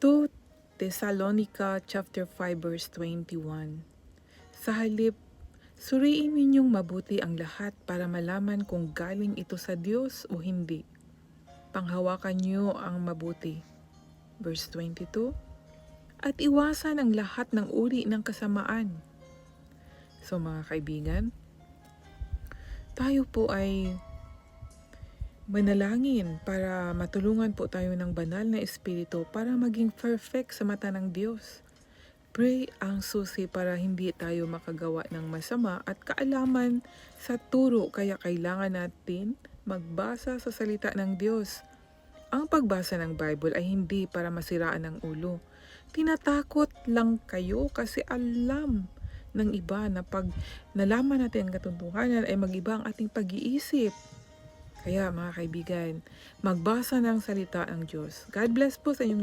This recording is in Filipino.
2 Thessalonica chapter 5 verse 21. Sa halip, suriin ninyong mabuti ang lahat para malaman kung galing ito sa Diyos o hindi. Panghawakan niyo ang mabuti. Verse 22. At iwasan ang lahat ng uri ng kasamaan. So mga kaibigan, tayo po ay manalangin para matulungan po tayo ng banal na espiritu para maging perfect sa mata ng Diyos. Pray ang susi para hindi tayo makagawa ng masama at kaalaman sa turo, kaya kailangan natin magbasa sa salita ng Diyos. Ang pagbasa ng Bible ay hindi para masiraan ng ulo. Tinatakot lang kayo kasi alam ng iba na pag nalaman natin ang katotohanan ay mag-iba ang ating pag-iisip. Kaya mga kaibigan, magbasa ng salita ng Diyos. God bless po sa inyong lahat.